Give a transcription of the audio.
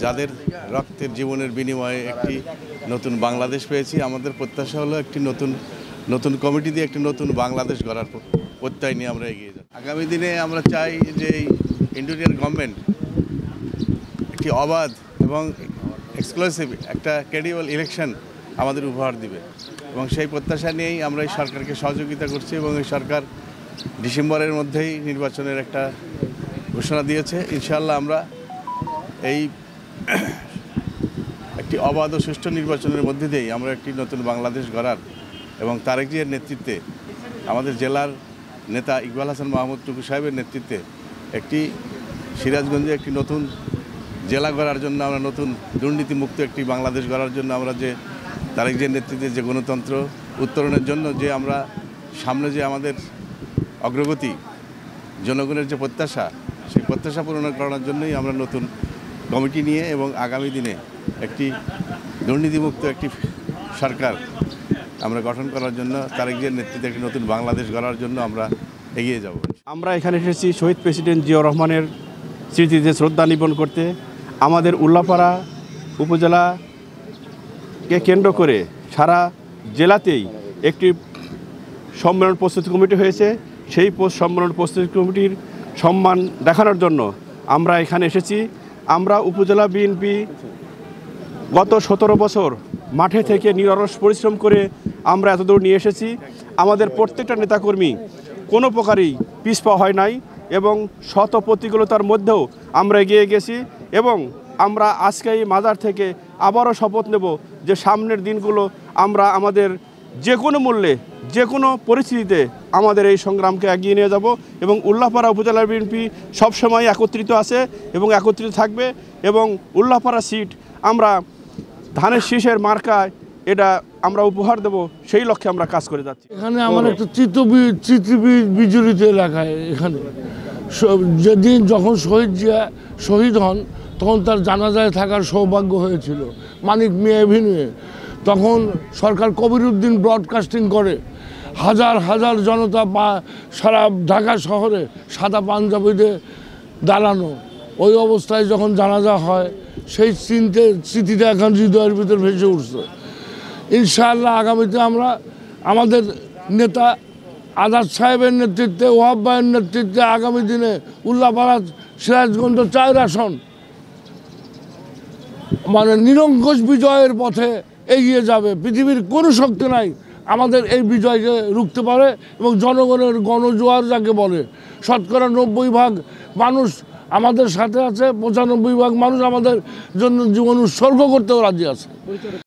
যাদের রক্তের জীবনের বিনিময়ে একটি নতুন বাংলাদেশ পেয়েছি। আমাদের প্রত্যাশা হলো একটি নতুন কমিটি দিয়ে একটি নতুন বাংলাদেশ গড়ার প্রত্যয় নিয়ে আমরা এগিয়ে যাব। আগামী দিনে আমরা চাই যে ইন্ডিয়ান গভর্নমেন্ট একটি অবাধ এবং এক্সক্লুসিভ একটা ক্রেডিবল ইলেকশন আমাদের উপহার দিবে এবং সেই প্রত্যাশা নিয়েই আমরা এই সরকারকে সহযোগিতা করছি এবং এই সরকার ডিসেম্বরের মধ্যেই নির্বাচনের একটা ঘোষণা দিয়েছে। ইনশাআল্লাহ আমরা এই একটি অবাধ ও সুষ্ঠু নির্বাচনের মধ্যে দিয়েই আমরা একটি নতুন বাংলাদেশ গড়ার এবং তারেক জিয়ার নেতৃত্বে আমাদের জেলার নেতা ইকবাল হাসান মাহমুদ টুকু সাহেবের নেতৃত্বে একটি সিরাজগঞ্জে একটি নতুন জেলা গড়ার জন্য আমরা নতুন দুর্নীতিমুক্ত একটি বাংলাদেশ গড়ার জন্য আমরা যে তারেক জিয়ার নেতৃত্বে যে গণতন্ত্র উত্তরণের জন্য যে আমরা সামনে যে আমাদের অগ্রগতি জনগণের যে প্রত্যাশা সেই প্রত্যাশা পূরণ করার জন্যই আমরা নতুন কমিটি নিয়ে এবং আগামী দিনে একটি দুর্নীতিমুক্ত একটি সরকার আমরা গঠন করার জন্য তারেক জিয়ার নেতৃত্বে একটি নতুন বাংলাদেশ গড়ার জন্য আমরা এগিয়ে যাব। আমরা এখানে এসেছি শহীদ প্রেসিডেন্ট জিয়াউর রহমানের স্মৃতিতে শ্রদ্ধা নিবেদন করতে। আমাদের উল্লাপাড়া উপজেলাকে কেন্দ্র করে সারা জেলাতেই একটি সম্মেলন প্রস্তুতি কমিটি হয়েছে। সেই সম্মেলন প্রস্তুতি কমিটির সম্মান দেখানোর জন্য আমরা এখানে এসেছি। আমরা উপজেলা বিএনপি গত 17 বছর মাঠে থেকে নিরলস পরিশ্রম করে আমরা এতদূর নিয়ে এসেছি। আমাদের প্রত্যেকটা নেতাকর্মী কোনো প্রকারেই পিছপা হয় নাই এবং শত প্রতিকূলতার মধ্যেও আমরা এগিয়ে গেছি এবং আমরা আজকে এই মাজার থেকে আবারও শপথ নেব যে সামনের দিনগুলো আমরা আমাদের যে কোনো মূল্যে যে কোনো পরিস্থিতিতে আমাদের এই সংগ্রামকে এগিয়ে নিয়ে যাব এবং উল্লাপাড়া উপজেলা বিএনপি সবসময় একত্রিত আছে এবং একত্রিত থাকবে এবং উল্লাপাড়া সিট আমরা ধানের শীষের মার্কায় এটা আমরা উপহার দেব, সেই লক্ষ্যে আমরা কাজ করে যাচ্ছি। এখানে আমার একটা বিজড়িত এলাকায় এখানে যেদিন যখন শহীদ হন তখন তার জানাজায় থাকার সৌভাগ্য হয়েছিল মানিক মিয়া এভিনিউয়ে। তখন সরকার কবিরউদ্দিন ব্রডকাস্টিং করে হাজার হাজার জনতা সারা ঢাকা শহরে সাদা পাঞ্জাবিতে দাঁড়ানো। ওই অবস্থায় যখন জানাজা হয় সেই স্মৃতিটা এখন হৃদয়ের ভিতর ভেসে উঠছে। ইনশাআল্লাহ আগামীতে আমরা আমাদের নেতা আজাদ সাহেবের নেতৃত্বে ওয়াহাব ভাইয়ের নেতৃত্বে আগামী দিনে উল্লাপাড়া সিরাজগঞ্জ 4 আসন মানে নিরঙ্কুশ বিজয়ের পথে এগিয়ে যাবে। পৃথিবীর কোনো শক্তি নাই আমাদের এই বিজয়কে রুখতে পারে এবং জনগণের গণজোয়ার যাকে বলে 90% মানুষ আমাদের সাথে আছে, 95% মানুষ আমাদের জন্য জীবন উৎসর্গ করতেও রাজি আছে।